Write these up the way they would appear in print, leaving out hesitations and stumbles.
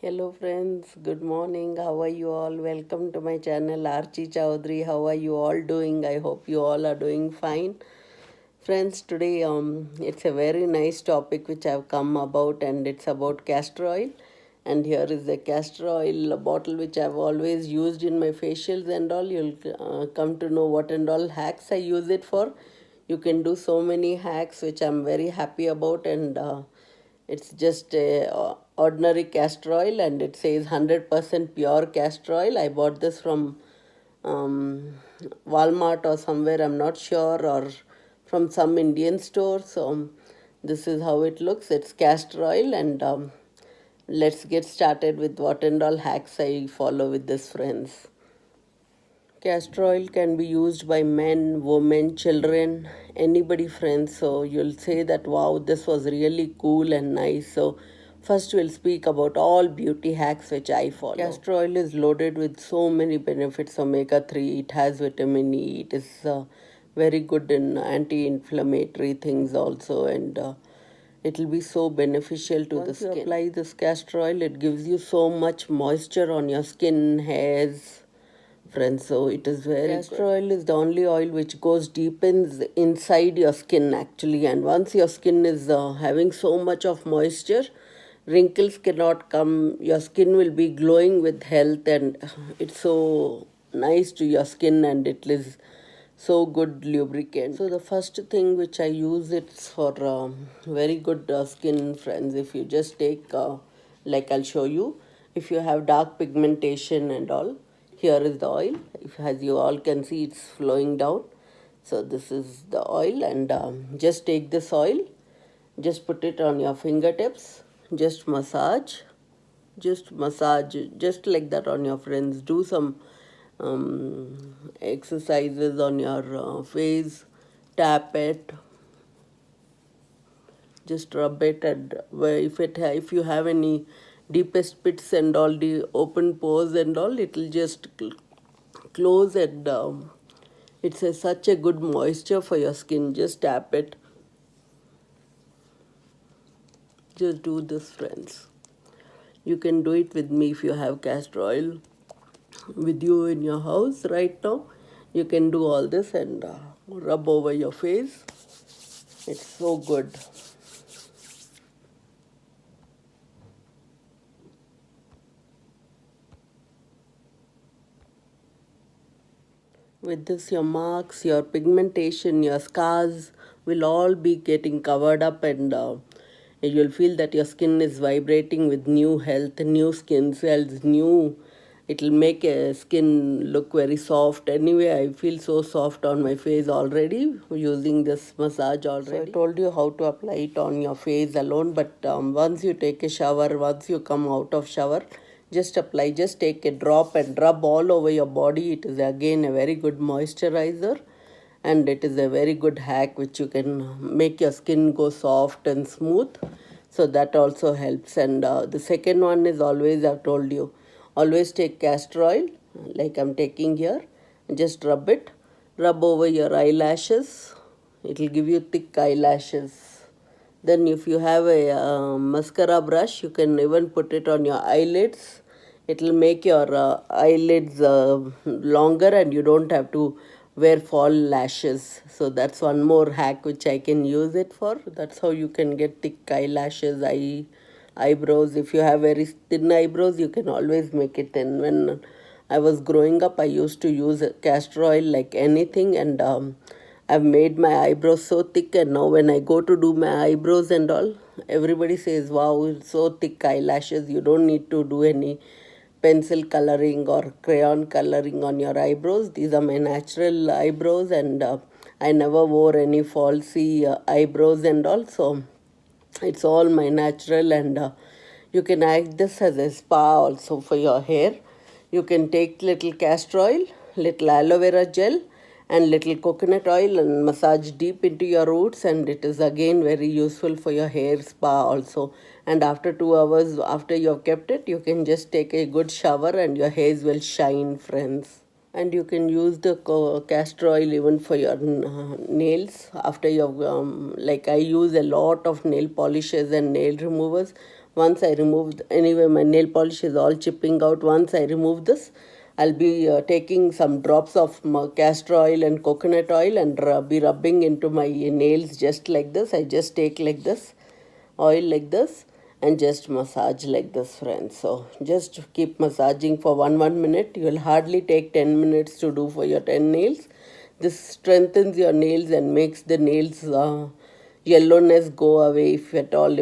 Hello friends, good morning. How are you all? Welcome to my channel Archie Chowdhury. How are you all doing? I hope you all are doing fine. Friends, today it's a very nice topic which I've come about, and it's about castor oil. And here is the castor oil bottle which I've always used in my facials and all. You'll come to know what and all hacks I use it for. You can do so many hacks which I'm very happy about, and it's just a ordinary castor oil, and it says 100% pure castor oil. I bought this from um, Walmart or somewhere, I'm not sure, or from some Indian store. So this is how it looks. It's castor oil, and let's get started with what and all hacks I follow with this, friends. Castor oil can be used by men, women, children, anybody, friends. So you'll say that wow, this was really cool and nice. So first we'll speak about all beauty hacks which I follow. Castor oil is loaded with so many benefits. Omega 3, it has vitamin E, it is very good in anti-inflammatory things also, and it will be so beneficial to the skin. Once you apply this castor oil, it gives you so much moisture on your skin, hairs, friends. So it is very castor oil is the only oil which goes deep inside your skin actually, and once your skin is having so much of moisture, wrinkles cannot come. Your skin will be glowing with health, and it's so nice to your skin, and it is so good lubricant. So the first thing which I use, it's for very good skin, friends. If you just take like I'll show you, if you have dark pigmentation and all, here is the oil. If, as you all can see, it's flowing down. So this is the oil, and just take this oil, just put it on your fingertips, just massage, just like that on your friends. Do some exercises on your face, tap it, just rub it, and if you have any deepest pits and all, the open pores and all, it will just close, and it's such a good moisture for your skin. Just tap it. Just do this, friends. You can do it with me if you have castor oil with you in your house right now. You can do all this and rub over your face. It's so good. With this, your marks, your pigmentation, your scars will all be getting covered up, and you'll feel that your skin is vibrating with new health, new skin cells, new. It'll make a skin look very soft. Anyway, I feel so soft on my face already using this massage already. So I told you how to apply it on your face alone, but once you take a shower, once you come out of shower, just apply, just take a drop and rub all over your body. It is again a very good moisturizer, and it is a very good hack which you can make your skin go soft and smooth. So that also helps. And the second one is, always I've told you, always take castor oil like I'm taking here, and just rub over your eyelashes. It will give you thick eyelashes. Then if you have a mascara brush, you can even put it on your eyelids. It will make your eyelids longer, and you don't have to wear fall lashes. So that's one more hack which I can use it for. That's how you can get thick eyelashes, eyebrows. If you have very thin eyebrows, you can always make it thin. When I was growing up, I used to use castor oil like anything, and I've made my eyebrows so thick, and now when I go to do my eyebrows and all, everybody says, wow, so thick eyelashes, you don't need to do any pencil coloring or crayon coloring on your eyebrows. These are my natural eyebrows, and I never wore any falsy eyebrows and all. So it's all my natural, and you can act this as a spa also for your hair. You can take little castor oil, little aloe vera gel, and little coconut oil, and massage deep into your roots, and it is again very useful for your hair spa also. And after 2 hours after you have kept it, you can just take a good shower, and your hairs will shine, friends. And you can use the castor oil even for your nails after your like I use a lot of nail polishes and nail removers. Once I remove, anyway, my nail polish is all chipping out. Once I remove this, I'll be taking some drops of castor oil and coconut oil and be rubbing into my nails just like this. I just take like this, oil like this, and just massage like this, friends. So just keep massaging for 1 minute. You will hardly take 10 minutes to do for your 10 nails. This strengthens your nails and makes the nails yellowness go away, if at all,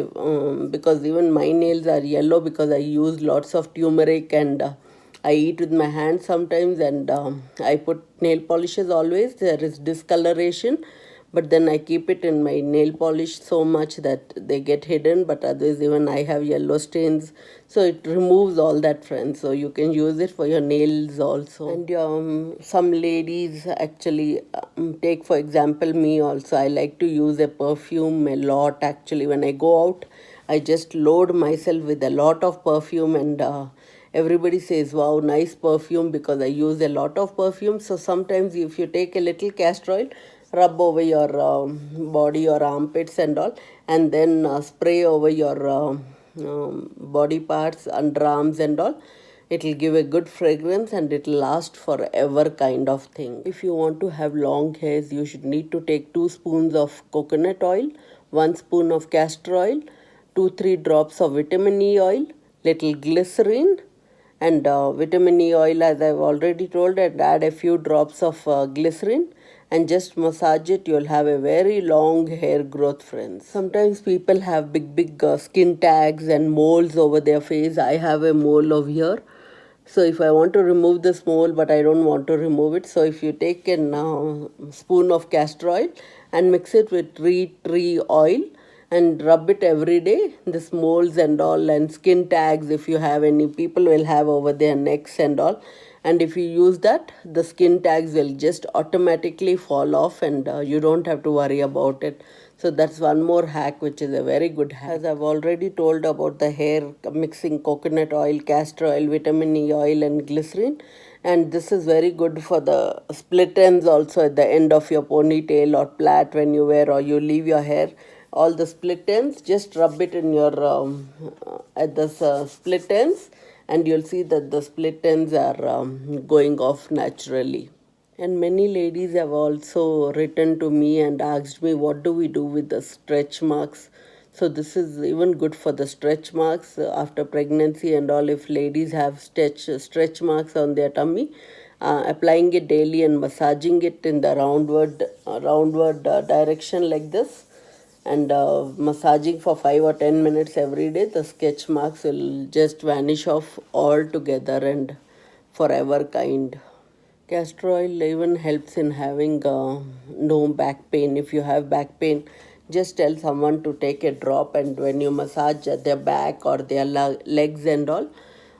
because even my nails are yellow because I use lots of turmeric, and I eat with my hands sometimes, and I put nail polishes always. There is discoloration, but then I keep it in my nail polish so much that they get hidden, but otherwise even I have yellow stains, so it removes all that, friends. So you can use it for your nails also. And some ladies actually take, for example, me also, I like to use a perfume a lot. Actually, when I go out, I just load myself with a lot of perfume, and everybody says, wow, nice perfume, because I use a lot of perfume. So sometimes if you take a little castor oil, rub over your body or armpits and all, and then spray over your body parts, underarms and all. It will give a good fragrance and it will last forever, kind of thing. If you want to have long hairs, you should need to take 2 spoons of coconut oil, 1 spoon of castor oil, 2-3 drops of vitamin E oil, little glycerin, and vitamin E oil, as I've already told, and add a few drops of glycerin, and just massage it. You'll have a very long hair growth, friends. Sometimes people have big skin tags and moles over their face. I have a mole over here. So if I want to remove this mole, but I don't want to remove it, so if you take a spoon of castor oil and mix it with tree oil and rub it every day, this moles and all, and skin tags, if you have any, people will have over their necks and all, and if you use that, the skin tags will just automatically fall off, and you don't have to worry about it. So that's one more hack, which is a very good hack. As I've already told about the hair, mixing coconut oil, castor oil, vitamin E oil and glycerin, and this is very good for the split ends also, at the end of your ponytail or plait when you wear or you leave your hair. All the split ends, just rub it in your at the split ends, and you'll see that the split ends are going off naturally. And many ladies have also written to me and asked me, what do we do with the stretch marks? So this is even good for the stretch marks after pregnancy and all. If ladies have stretch marks on their tummy, applying it daily and massaging it in the roundward direction like this, and massaging for 5 or 10 minutes every day, the sketch marks will just vanish off altogether and forever, kind. Castor oil even helps in having no back pain. If you have back pain, just tell someone to take a drop, and when you massage their back or their legs and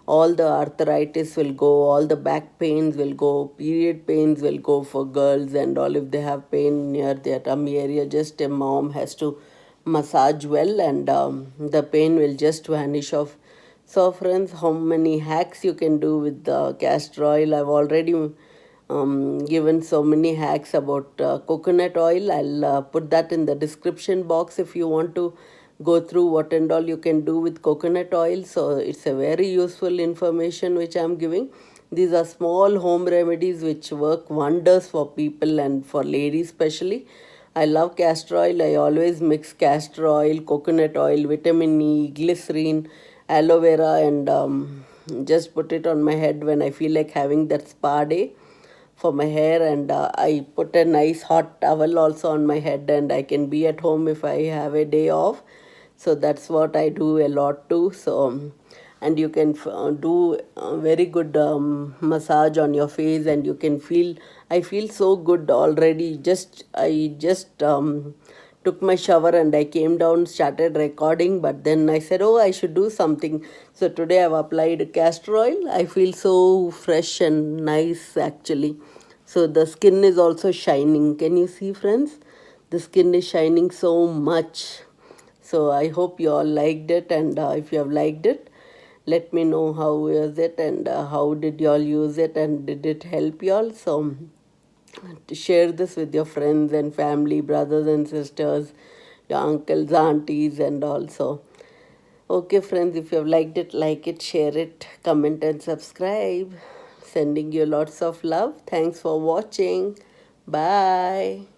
all the arthritis will go, all the back pains will go, period pains will go for girls and all. If they have pain near their tummy area, just a mom has to massage well, and the pain will just vanish off. So friends, how many hacks you can do with the castor oil? I've already given so many hacks about coconut oil. I'll put that in the description box if you want to go through what and all you can do with coconut oil. So it's a very useful information which I'm giving. These are small home remedies which work wonders for people and for ladies especially. I love castor oil. I always mix castor oil, coconut oil, vitamin E, glycerin, aloe vera, and just put it on my head when I feel like having that spa day for my hair, and I put a nice hot towel also on my head, and I can be at home if I have a day off. So that's what I do a lot too. So and you can do a very good massage on your face, and you can feel, I feel so good already. I just took my shower and I came down, started recording, but then I said, oh, I should do something. So today I've applied castor oil. I feel so fresh and nice actually. So the skin is also shining. Can you see, friends? The skin is shining so much. So I hope you all liked it, and if you have liked it, let me know how was it, and how did you all use it, and did it help you all. So to share this with your friends and family, brothers and sisters, your uncles, aunties, and also. Okay, friends, if you have liked it, like it, share it, comment, and subscribe. Sending you lots of love. Thanks for watching. Bye.